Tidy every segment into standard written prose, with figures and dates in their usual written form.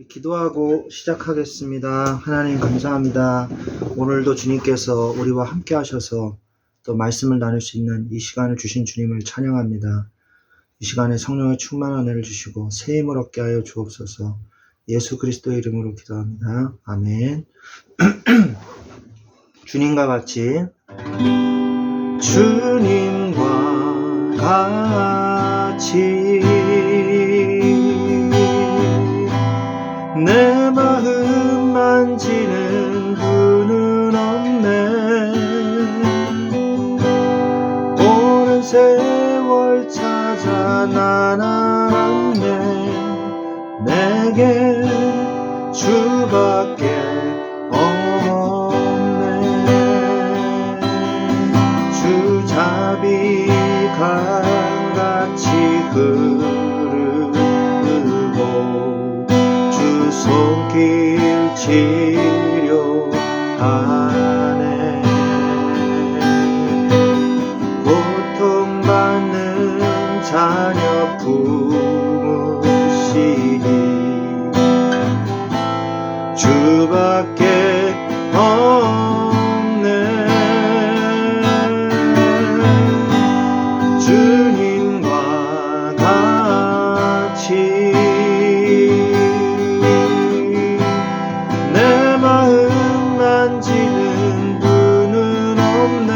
기도하고 시작하겠습니다. 하나님 감사합니다. 오늘도 주님께서 우리와 함께 하셔서 또 말씀을 나눌 수 있는 이 시간을 주신 주님을 찬양합니다. 이 시간에 성령의 충만한 은혜를 주시고 새 힘을 얻게 하여 주옵소서. 예수 그리스도의 이름으로 기도합니다. 아멘. 주님과 같이 주님과 같이 내 마음 만지는 분은 없네. 오랜 세월 찾아 난 알았네. 내게 주밖에 없네. 주 자비 강같이 흐르고 주 손길 치료하네. 고통받는 자녀 품으시니 주밖에 없네. 주님과 같이 내 마음 만지는 분은 없네.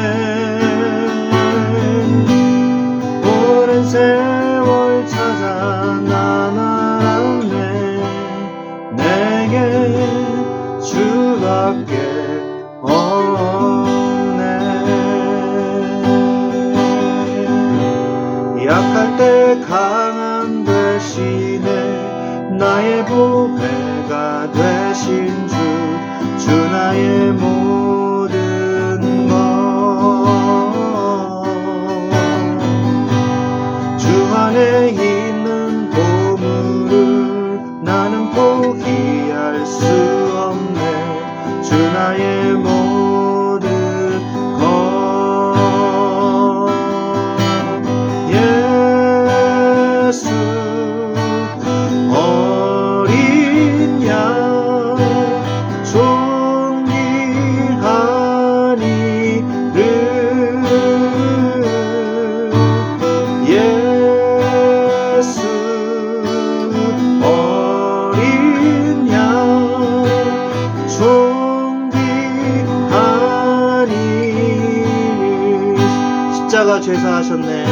오랜 세월 찾아 난 알았네. 내게 주밖에 없네. 약할 때 강함 되시네. 나의 보배가 되신 주 나의 모든 것. 주 안에 있는 보물을 나는 포기할 수 없네. 주 나의 모든 것. 예수 어린 양 존귀한 이름. 예수 어린 양 존귀한 이름. 십자가 죄사하셨네.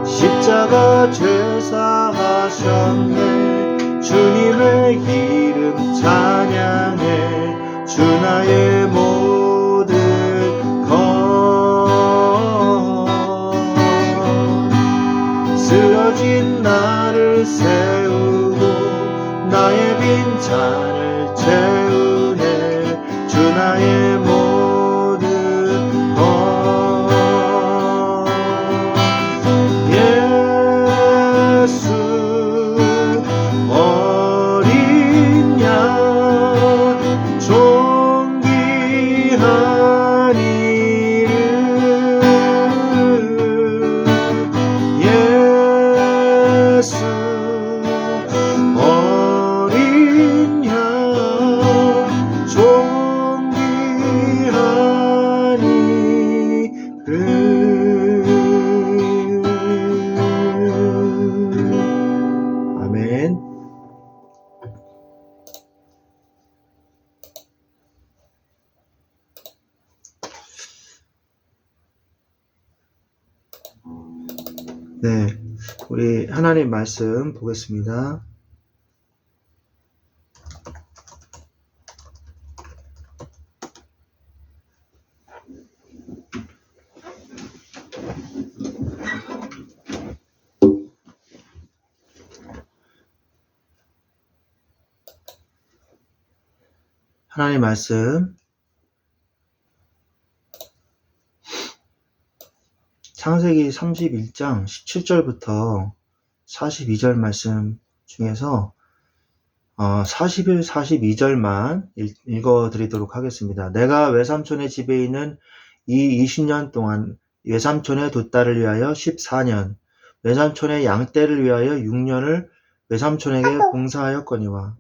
십자가 죄사하셨네. 주님의 이름 찬양해. 주 나의 모든 것. 쓰러진 나를 세우고 나의 빈잔을 채우네. 주 나의 모든 것. 예수 어린 양 존귀한 이름. 예수 어린 양 존귀한 이름. 아멘. 네, 우리 하나님 말씀 보겠습니다. 하나님 말씀 창세기 31장 17절부터 42절 말씀 중에서 41, 42절만 읽어드리도록 하겠습니다. 내가 외삼촌의 집에 있는 이 20년 동안 외삼촌의 두 딸을 위하여 14년, 외삼촌의 양떼를 위하여 6년을 외삼촌에게 봉사하였거니와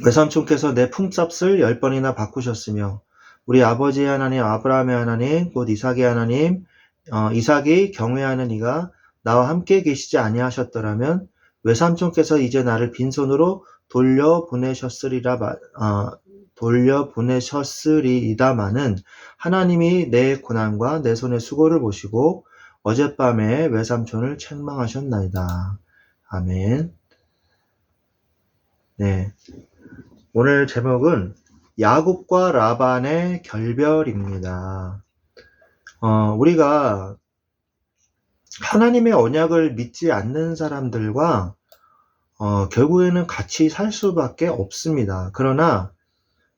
외삼촌께서 내 품삯을 10번이나 바꾸셨으며 우리 아버지의 하나님 아브라함의 하나님 곧 이삭의 하나님 이삭이 경외하는 이가 나와 함께 계시지 아니하셨더라면 외삼촌께서 이제 나를 빈손으로 돌려보내셨으리이다마는 하나님이 내 고난과 내 손의 수고를 보시고 어젯밤에 외삼촌을 책망하셨나이다. 아멘. 네. 오늘 제목은 야곱과 라반의 결별입니다. 우리가 하나님의 언약을 믿지 않는 사람들과 결국에는 같이 살 수밖에 없습니다. 그러나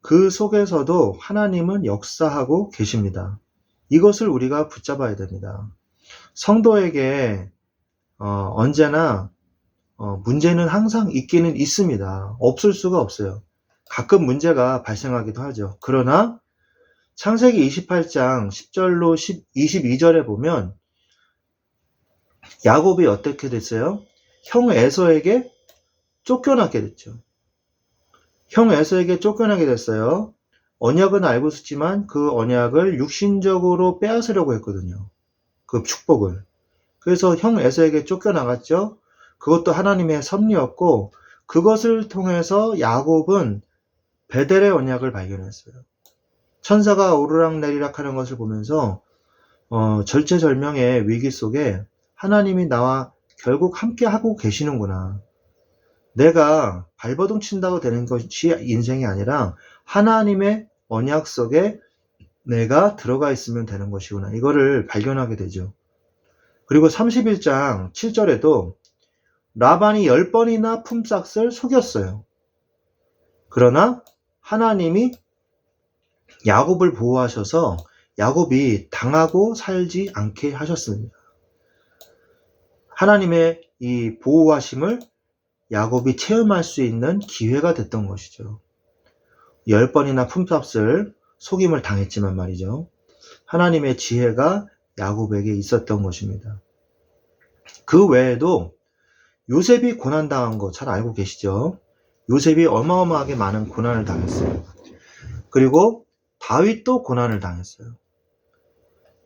그 속에서도 하나님은 역사하고 계십니다. 이것을 우리가 붙잡아야 됩니다. 성도에게 언제나 문제는 항상 있기는 있습니다. 없을 수가 없어요. 가끔 문제가 발생하기도 하죠. 그러나 창세기 28장 10절로 22절에 보면 야곱이 어떻게 됐어요? 형 에서에게 쫓겨나게 됐죠. 형 에서에게 쫓겨나게 됐어요. 언약은 알고 있었지만 그 언약을 육신적으로 빼앗으려고 했거든요. 그 축복을. 그래서 형 에서에게 쫓겨나갔죠. 그것도 하나님의 섭리였고 그것을 통해서 야곱은 베델의 언약을 발견했어요. 천사가 오르락내리락 하는 것을 보면서 절체절명의 위기 속에 하나님이 나와 결국 함께 하고 계시는구나. 내가 발버둥 친다고 되는 것이 인생이 아니라 하나님의 언약 속에 내가 들어가 있으면 되는 것이구나. 이거를 발견하게 되죠. 그리고 31장 7절에도 라반이 10번이나 품삯을 속였어요. 그러나 하나님이 야곱을 보호하셔서 야곱이 당하고 살지 않게 하셨습니다. 하나님의 이 보호하심을 야곱이 체험할 수 있는 기회가 됐던 것이죠. 10번이나 품삯을 속임을 당했지만 말이죠. 하나님의 지혜가 야곱에게 있었던 것입니다. 그 외에도 요셉이 고난당한 거 잘 알고 계시죠? 요셉이 어마어마하게 많은 고난을 당했어요. 그리고 다윗도 고난을 당했어요.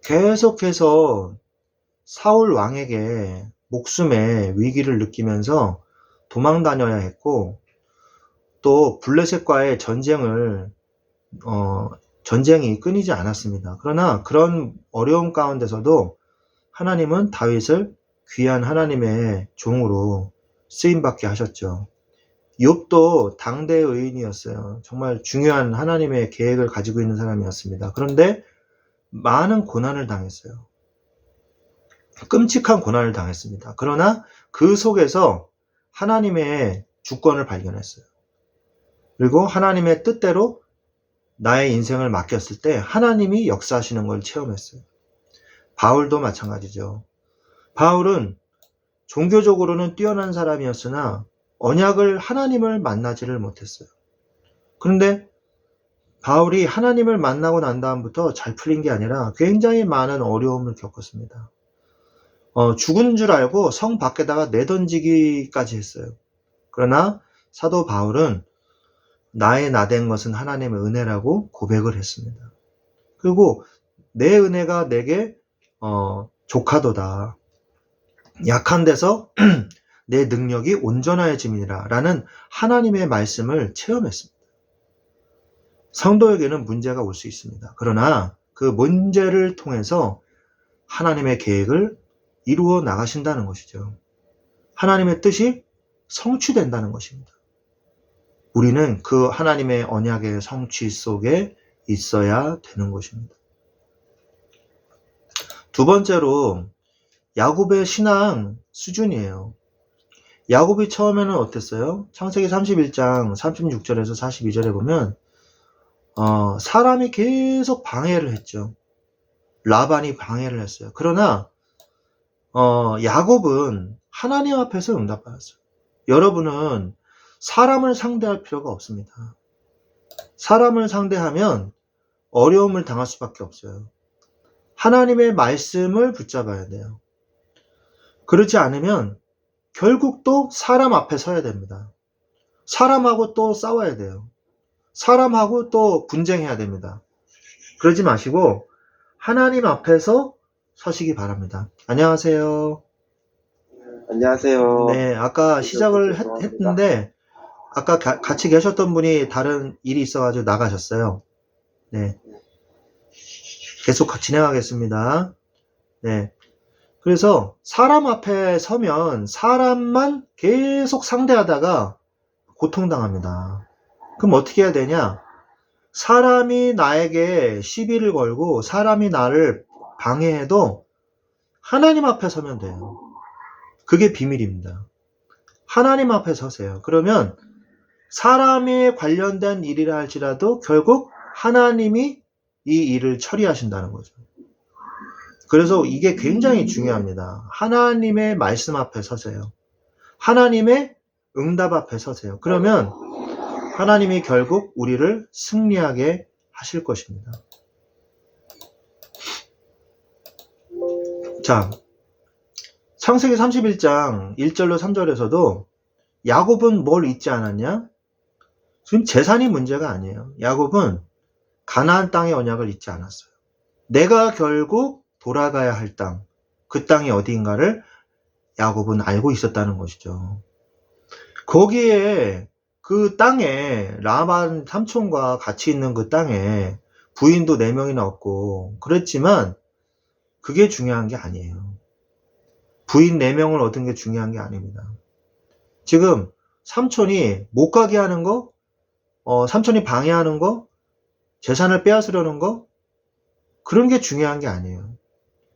계속해서 사울 왕에게 목숨의 위기를 느끼면서 도망 다녀야 했고 또 블레셋과의 전쟁이 끊이지 않았습니다. 그러나 그런 어려움 가운데서도 하나님은 다윗을 귀한 하나님의 종으로 쓰임받게 하셨죠. 욥도 당대 의인이었어요. 정말 중요한 하나님의 계획을 가지고 있는 사람이었습니다. 그런데 많은 고난을 당했어요. 끔찍한 고난을 당했습니다. 그러나 그 속에서 하나님의 주권을 발견했어요. 그리고 하나님의 뜻대로 나의 인생을 맡겼을 때 하나님이 역사하시는 걸 체험했어요. 바울도 마찬가지죠. 바울은 종교적으로는 뛰어난 사람이었으나 언약을 하나님을 만나지를 못했어요. 그런데 바울이 하나님을 만나고 난 다음부터 잘 풀린 게 아니라 굉장히 많은 어려움을 겪었습니다. 죽은 줄 알고 성 밖에다가 내던지기까지 했어요. 그러나 사도 바울은 나의 나된 것은 하나님의 은혜라고 고백을 했습니다. 그리고 내 은혜가 내게 족하도다. 약한 데서 내 능력이 온전해짐이라 라는 하나님의 말씀을 체험했습니다. 성도에게는 문제가 올 수 있습니다. 그러나 그 문제를 통해서 하나님의 계획을 이루어 나가신다는 것이죠. 하나님의 뜻이 성취된다는 것입니다. 우리는 그 하나님의 언약의 성취 속에 있어야 되는 것입니다. 두 번째로 야곱의 신앙 수준이에요. 야곱이 처음에는 어땠어요? 창세기 31장 36절에서 42절에 보면 사람이 계속 방해를 했죠. 라반이 방해를 했어요. 그러나 야곱은 하나님 앞에서 응답받았어요. 여러분은 사람을 상대할 필요가 없습니다. 사람을 상대하면 어려움을 당할 수밖에 없어요. 하나님의 말씀을 붙잡아야 돼요. 그렇지 않으면 결국 또 사람 앞에 서야 됩니다. 사람하고 또 싸워야 돼요. 사람하고 또 분쟁해야 됩니다. 그러지 마시고 하나님 앞에서 서시기 바랍니다. 안녕하세요. 안녕하세요. 네, 아까 시작을 했는데 아까 같이 계셨던 분이 다른 일이 있어가지고 나가셨어요. 네, 계속 진행하겠습니다. 네, 그래서 사람 앞에 서면 사람만 계속 상대하다가 고통당합니다. 그럼 어떻게 해야 되냐? 사람이 나에게 시비를 걸고 사람이 나를 방해해도 하나님 앞에 서면 돼요. 그게 비밀입니다. 하나님 앞에 서세요. 그러면 사람에 관련된 일이라 할지라도 결국 하나님이 이 일을 처리하신다는 거죠. 그래서 이게 굉장히 중요합니다. 하나님의 말씀 앞에 서세요. 하나님의 응답 앞에 서세요. 그러면 하나님이 결국 우리를 승리하게 하실 것입니다. 자, 창세기 31장 1절로 3절에서도 야곱은 뭘 잊지 않았냐? 지금 재산이 문제가 아니에요. 야곱은 가나안 땅의 언약을 잊지 않았어요. 내가 결국 돌아가야 할 땅, 그 땅이 어디인가를 야곱은 알고 있었다는 것이죠. 거기에 그 땅에 라반 삼촌과 같이 있는 그 땅에 부인도 4명이나 없고 그랬지만 그게 중요한 게 아니에요. 부인 4명을 얻은 게 중요한 게 아닙니다. 지금 삼촌이 못 가게 하는 거, 삼촌이 방해하는 거, 재산을 빼앗으려는 거, 그런 게 중요한 게 아니에요.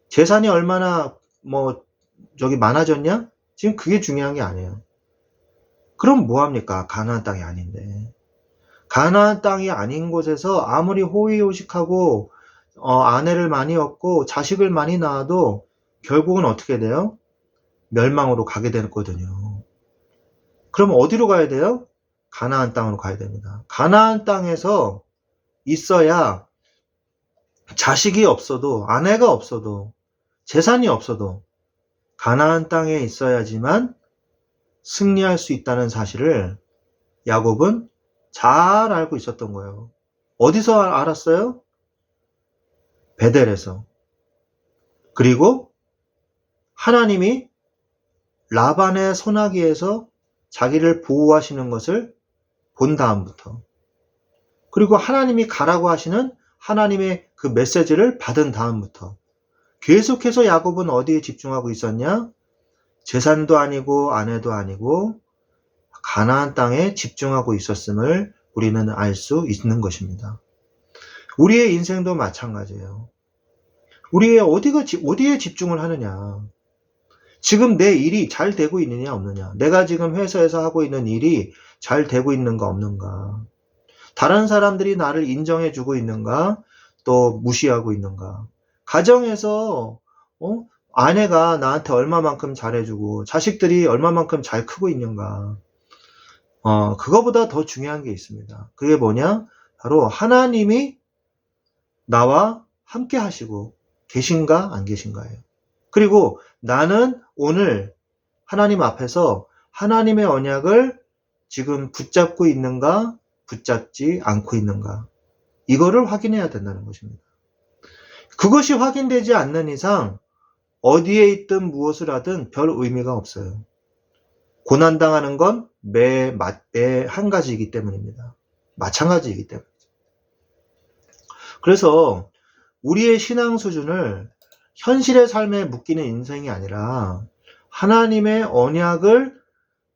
재산이 얼마나 많아졌냐? 지금 그게 중요한 게 아니에요. 그럼 뭐합니까? 가나안 땅이 아닌데. 가나안 땅이 아닌 곳에서 아무리 호의호식하고 아내를 많이 얻고 자식을 많이 낳아도 결국은 어떻게 돼요? 멸망으로 가게 되거든요. 그럼 어디로 가야 돼요? 가나안 땅으로 가야 됩니다. 가나안 땅에서 있어야 자식이 없어도 아내가 없어도 재산이 없어도 가나안 땅에 있어야지만 승리할 수 있다는 사실을 야곱은 잘 알고 있었던 거예요. 어디서 알았어요? 베델에서. 그리고 하나님이 라반의 소나기에서 자기를 보호하시는 것을 본 다음부터, 그리고 하나님이 가라고 하시는 하나님의 그 메시지를 받은 다음부터 계속해서 야곱은 어디에 집중하고 있었냐? 재산도 아니고 아내도 아니고 가나안 땅에 집중하고 있었음을 우리는 알 수 있는 것입니다. 우리의 인생도 마찬가지예요. 우리의 어디에 집중을 하느냐? 지금 내 일이 잘 되고 있느냐 없느냐? 내가 지금 회사에서 하고 있는 일이 잘 되고 있는가 없는가? 다른 사람들이 나를 인정해주고 있는가? 또 무시하고 있는가? 가정에서 아내가 나한테 얼마만큼 잘해주고 자식들이 얼마만큼 잘 크고 있는가? 그거보다 더 중요한 게 있습니다. 그게 뭐냐? 바로 하나님이 나와 함께 하시고 계신가 안 계신가예요. 그리고 나는 오늘 하나님 앞에서 하나님의 언약을 지금 붙잡고 있는가, 붙잡지 않고 있는가, 이거를 확인해야 된다는 것입니다. 그것이 확인되지 않는 이상 어디에 있든 무엇을 하든 별 의미가 없어요. 고난당하는 건 매 한 가지이기 때문입니다. 마찬가지이기 때문이죠. 그래서 우리의 신앙 수준을 현실의 삶에 묶이는 인생이 아니라 하나님의 언약을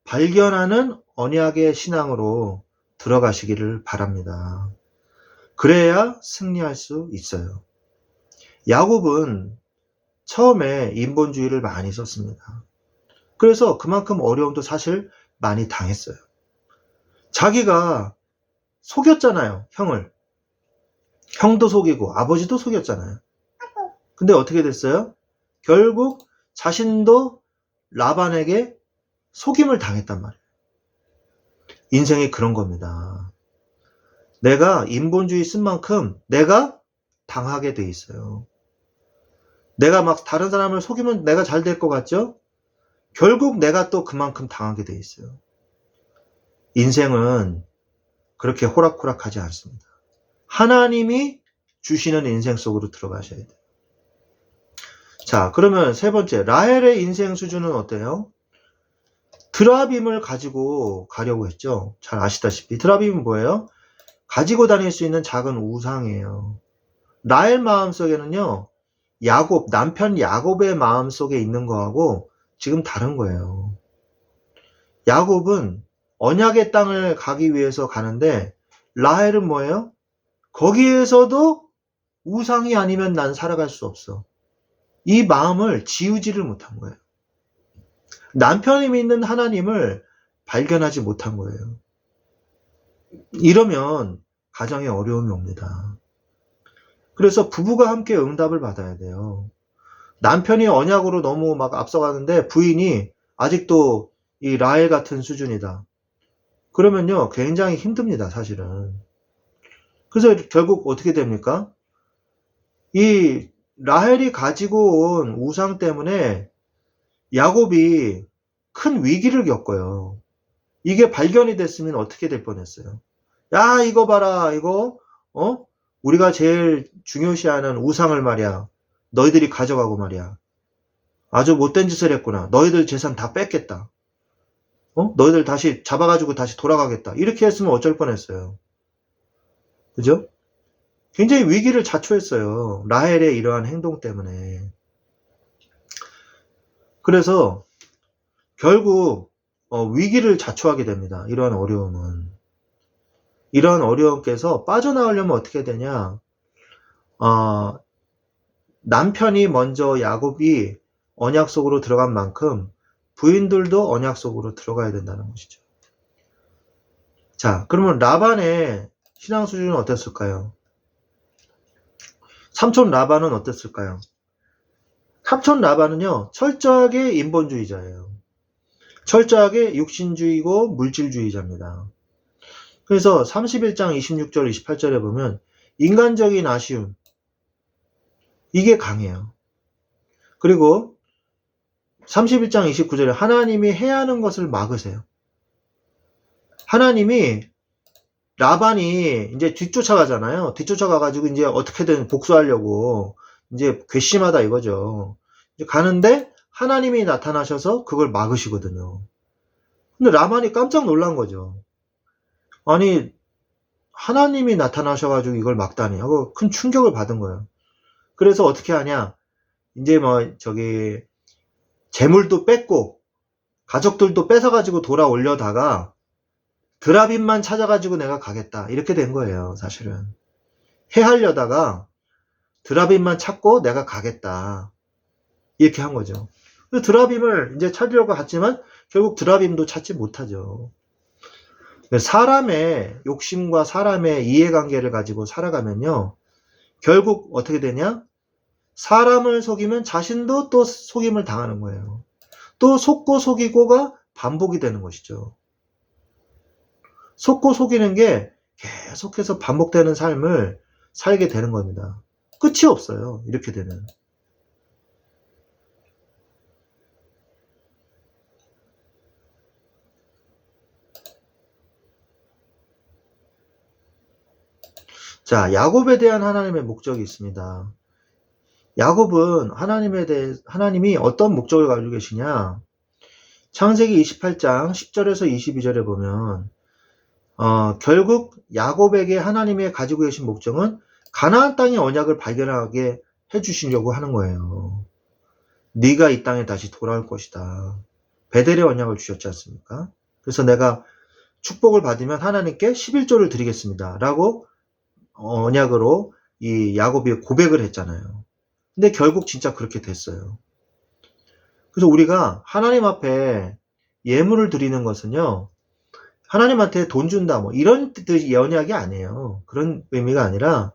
발견하는 언약의 신앙으로 들어가시기를 바랍니다. 그래야 승리할 수 있어요. 야곱은 처음에 인본주의를 많이 썼습니다. 그래서 그만큼 어려움도 사실 많이 당했어요. 자기가 속였잖아요, 형을. 형도 속이고 아버지도 속였잖아요. 근데 어떻게 됐어요? 결국 자신도 라반에게 속임을 당했단 말이에요. 인생이 그런 겁니다. 내가 인본주의 쓴 만큼 내가 당하게 돼 있어요. 내가 막 다른 사람을 속이면 내가 잘 될 것 같죠? 결국 내가 또 그만큼 당하게 돼 있어요. 인생은 그렇게 호락호락하지 않습니다. 하나님이 주시는 인생 속으로 들어가셔야 돼요. 자, 그러면 세 번째, 라헬의 인생 수준은 어때요? 드라빔을 가지고 가려고 했죠. 잘 아시다시피 드라빔은 뭐예요? 가지고 다닐 수 있는 작은 우상이에요. 라헬 마음속에는요, 남편 야곱의 마음속에 있는 거하고 지금 다른 거예요. 야곱은 언약의 땅을 가기 위해서 가는데 라헬은 뭐예요? 거기에서도 우상이 아니면 난 살아갈 수 없어. 이 마음을 지우지를 못한 거예요. 남편이 믿는 하나님을 발견하지 못한 거예요. 이러면 가정에 어려움이 옵니다. 그래서 부부가 함께 응답을 받아야 돼요. 남편이 언약으로 너무 막 앞서가는데 부인이 아직도 이 라헬 같은 수준이다. 그러면요, 굉장히 힘듭니다, 사실은. 그래서 결국 어떻게 됩니까? 이 라헬이 가지고 온 우상 때문에 야곱이 큰 위기를 겪어요. 이게 발견이 됐으면 어떻게 될 뻔했어요. 야, 이거 봐라, 이거, 우리가 제일 중요시하는 우상을 말이야. 너희들이 가져가고 말이야. 아주 못된 짓을 했구나. 너희들 재산 다 뺏겠다. 너희들 다시 잡아가지고 다시 돌아가겠다. 이렇게 했으면 어쩔 뻔했어요. 그죠? 굉장히 위기를 자초했어요. 라헬의 이러한 행동 때문에. 그래서 결국 위기를 자초하게 됩니다. 이러한 어려움은. 이러한 어려움께서 빠져나오려면 어떻게 되냐? 남편이 먼저 야곱이 언약 속으로 들어간 만큼 부인들도 언약 속으로 들어가야 된다는 것이죠. 자, 그러면 라반의 신앙 수준은 어땠을까요? 삼촌 라반은 어땠을까요? 삼촌 라반은요, 철저하게 인본주의자예요. 철저하게 육신주의고 물질주의자입니다. 그래서 31장 26절 28절에 보면 인간적인 아쉬움, 이게 강해요. 그리고 31장 29절에 하나님이 해야 하는 것을 막으세요. 하나님이 라반이 이제 뒤쫓아가잖아요. 뒤쫓아가가지고 이제 어떻게든 복수하려고 이제 괘씸하다 이거죠. 이제 가는데 하나님이 나타나셔서 그걸 막으시거든요. 근데 라반이 깜짝 놀란 거죠. 아니, 하나님이 나타나셔가지고 이걸 막다니 하고 큰 충격을 받은 거예요. 그래서 어떻게 하냐? 이제 재물도 뺏고 가족들도 뺏어가지고 돌아오려다가 드라빔만 찾아가지고 내가 가겠다. 이렇게 된 거예요, 사실은. 해하려다가 드라빔만 찾고 내가 가겠다. 이렇게 한 거죠. 드라빔을 이제 찾으려고 갔지만 결국 드라빔도 찾지 못하죠. 사람의 욕심과 사람의 이해관계를 가지고 살아가면요. 결국 어떻게 되냐? 사람을 속이면 자신도 또 속임을 당하는 거예요. 또 속고 속이고가 반복이 되는 것이죠. 속고 속이는 게 계속해서 반복되는 삶을 살게 되는 겁니다. 끝이 없어요. 이렇게 되면. 자, 야곱에 대한 하나님의 목적이 있습니다. 야곱은 하나님이 어떤 목적을 가지고 계시냐? 창세기 28장 10절에서 22절에 보면 결국 야곱에게 하나님의 가지고 계신 목적은 가나안 땅의 언약을 발견하게 해주시려고 하는 거예요. 네가 이 땅에 다시 돌아올 것이다. 베델의 언약을 주셨지 않습니까? 그래서 내가 축복을 받으면 하나님께 11조를 드리겠습니다. 라고 언약으로 이 야곱이 고백을 했잖아요. 근데 결국 진짜 그렇게 됐어요. 그래서 우리가 하나님 앞에 예물을 드리는 것은요, 하나님한테 돈 준다, 이런 뜻의 언약이 아니에요. 그런 의미가 아니라,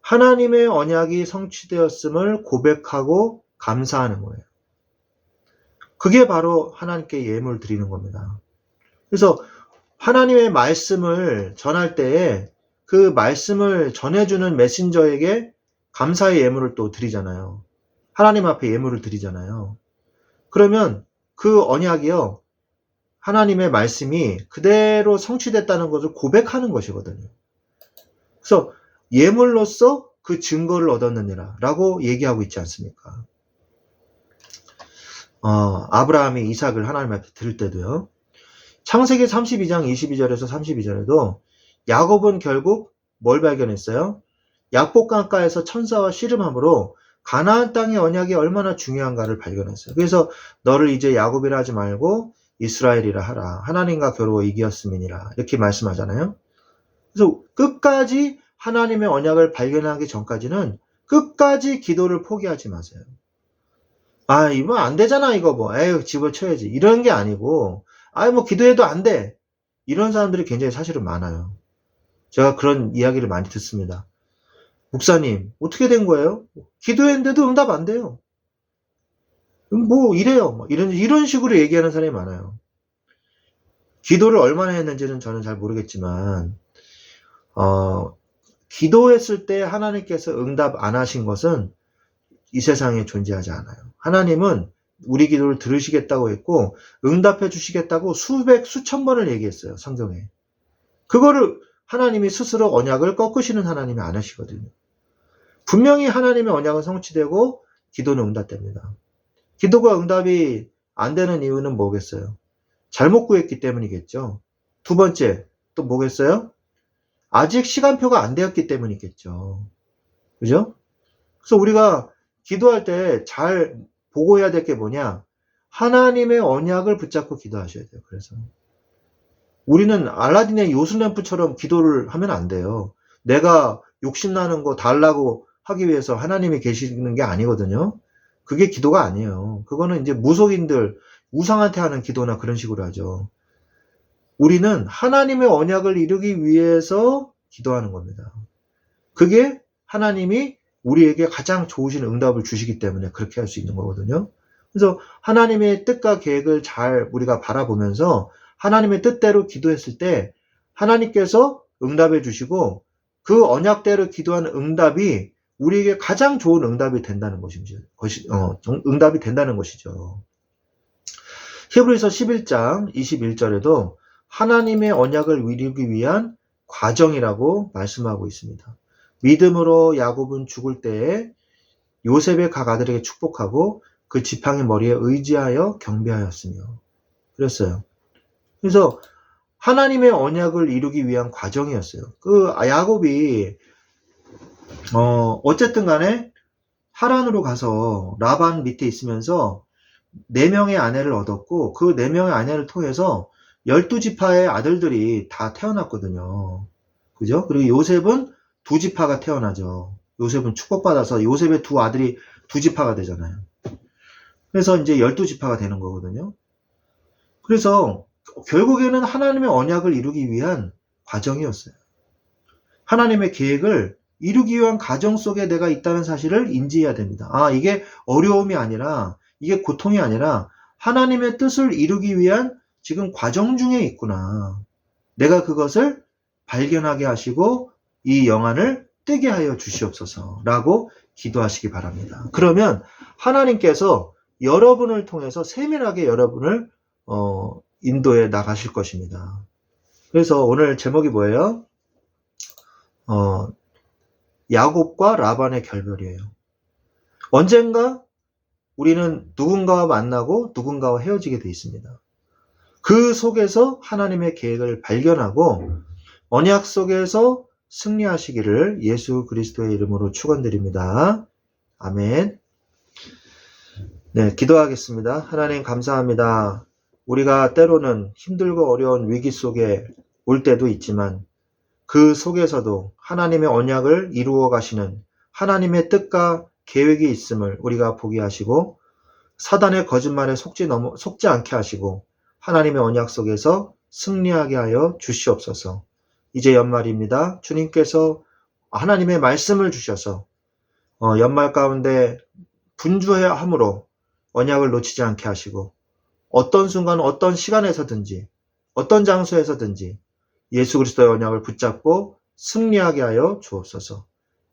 하나님의 언약이 성취되었음을 고백하고 감사하는 거예요. 그게 바로 하나님께 예물 드리는 겁니다. 그래서 하나님의 말씀을 전할 때에 그 말씀을 전해주는 메신저에게 감사의 예물을 또 드리잖아요. 하나님 앞에 예물을 드리잖아요. 그러면 그 언약이요, 하나님의 말씀이 그대로 성취됐다는 것을 고백하는 것이거든요. 그래서 예물로서 그 증거를 얻었느니라 라고 얘기하고 있지 않습니까? 아브라함이 이삭을 하나님 앞에 드릴 때도요. 창세기 32장 22절에서 32절에도 야곱은 결국 뭘 발견했어요? 약복강가에서 천사와 씨름함으로 가나안 땅의 언약이 얼마나 중요한가를 발견했어요. 그래서 너를 이제 야곱이라 하지 말고 이스라엘이라 하라. 하나님과 겨루어 이기었음이니라. 이렇게 말씀하잖아요. 그래서 끝까지 하나님의 언약을 발견하기 전까지는 끝까지 기도를 포기하지 마세요. 이거 안 되잖아, 이거 뭐. 에휴, 집어쳐야지. 이런 게 아니고, 뭐 기도해도 안 돼. 이런 사람들이 굉장히 사실은 많아요. 제가 그런 이야기를 많이 듣습니다. 목사님, 어떻게 된 거예요? 기도했는데도 응답 안 돼요. 뭐, 이래요. 이런 식으로 얘기하는 사람이 많아요. 기도를 얼마나 했는지는 저는 잘 모르겠지만, 기도했을 때 하나님께서 응답 안 하신 것은 이 세상에 존재하지 않아요. 하나님은 우리 기도를 들으시겠다고 했고, 응답해 주시겠다고 수천 번을 얘기했어요, 성경에. 그거를 하나님이 스스로 언약을 꺾으시는 하나님이 안 하시거든요. 분명히 하나님의 언약은 성취되고 기도는 응답됩니다. 기도가 응답이 안 되는 이유는 뭐겠어요? 잘못 구했기 때문이겠죠. 두 번째, 또 뭐겠어요? 아직 시간표가 안 되었기 때문이겠죠. 그죠? 그래서 우리가 기도할 때 잘 보고 해야 될 게 뭐냐? 하나님의 언약을 붙잡고 기도하셔야 돼요. 그래서 우리는 알라딘의 요술램프처럼 기도를 하면 안 돼요. 내가 욕심나는 거 달라고 하기 위해서 하나님이 계시는 게 아니거든요. 그게 기도가 아니에요. 그거는 이제 무속인들, 우상한테 하는 기도나 그런 식으로 하죠. 우리는 하나님의 언약을 이루기 위해서 기도하는 겁니다. 그게 하나님이 우리에게 가장 좋으신 응답을 주시기 때문에 그렇게 할 수 있는 거거든요. 그래서 하나님의 뜻과 계획을 잘 우리가 바라보면서 하나님의 뜻대로 기도했을 때 하나님께서 응답해 주시고 그 언약대로 기도하는 응답이 우리에게 가장 좋은 응답이 된다는 응답이 된다는 것이죠. 히브리서 11장 21절에도 하나님의 언약을 이루기 위한 과정이라고 말씀하고 있습니다. 믿음으로 야곱은 죽을 때에 요셉의 각 아들에게 축복하고 그 지팡이 머리에 의지하여 경배하였으며 그랬어요. 그래서 하나님의 언약을 이루기 위한 과정이었어요. 그 야곱이 어쨌든 간에 하란으로 가서 라반 밑에 있으면서 4명의 아내를 얻었고 그 4명의 아내를 통해서 12지파의 아들들이 다 태어났거든요. 그죠? 그리고 요셉은 2지파가 태어나죠. 요셉은 축복받아서 요셉의 2 아들이 2지파가 되잖아요. 그래서 이제 12지파가 되는 거거든요. 그래서 결국에는 하나님의 언약을 이루기 위한 과정이었어요. 하나님의 계획을 이루기 위한 과정 속에 내가 있다는 사실을 인지해야 됩니다. 이게 어려움이 아니라, 이게 고통이 아니라 하나님의 뜻을 이루기 위한 지금 과정 중에 있구나. 내가 그것을 발견하게 하시고 이 영안을 뜨게 하여 주시옵소서라고 기도하시기 바랍니다. 그러면 하나님께서 여러분을 통해서 세밀하게 여러분을 인도해 나가실 것입니다. 그래서 오늘 제목이 뭐예요? 야곱과 라반의 결별이에요. 언젠가 우리는 누군가와 만나고 누군가와 헤어지게 돼 있습니다. 그 속에서 하나님의 계획을 발견하고 언약 속에서 승리하시기를 예수 그리스도의 이름으로 축원드립니다. 아멘. 네, 기도하겠습니다. 하나님 감사합니다. 우리가 때로는 힘들고 어려운 위기 속에 올 때도 있지만 그 속에서도 하나님의 언약을 이루어 가시는 하나님의 뜻과 계획이 있음을 우리가 보게 하시고 사단의 거짓말에 속지 않게 하시고 하나님의 언약 속에서 승리하게 하여 주시옵소서. 이제 연말입니다. 주님께서 하나님의 말씀을 주셔서 연말 가운데 분주해야 함으로 언약을 놓치지 않게 하시고 어떤 순간 어떤 시간에서든지 어떤 장소에서든지 예수 그리스도의 언약을 붙잡고 승리하게 하여 주옵소서.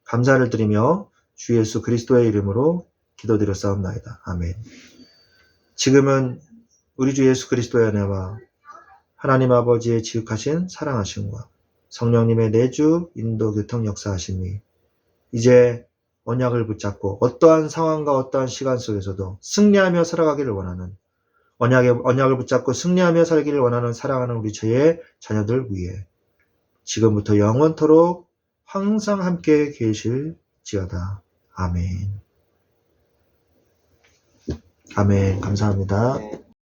감사를 드리며 주 예수 그리스도의 이름으로 기도드렸사옵나이다. 아멘. 지금은 우리 주 예수 그리스도의 은혜와 하나님 아버지의 지극하신 사랑하심과 성령님의 내주 인도 교통 역사하심이 이제 언약을 붙잡고 어떠한 상황과 어떠한 시간 속에서도 승리하며 살아가기를 원하는 언약을 붙잡고 승리하며 살기를 원하는 사랑하는 우리 저의 자녀들 위해 지금부터 영원토록 항상 함께 계실지어다. 아멘. 아멘. 감사합니다. 네.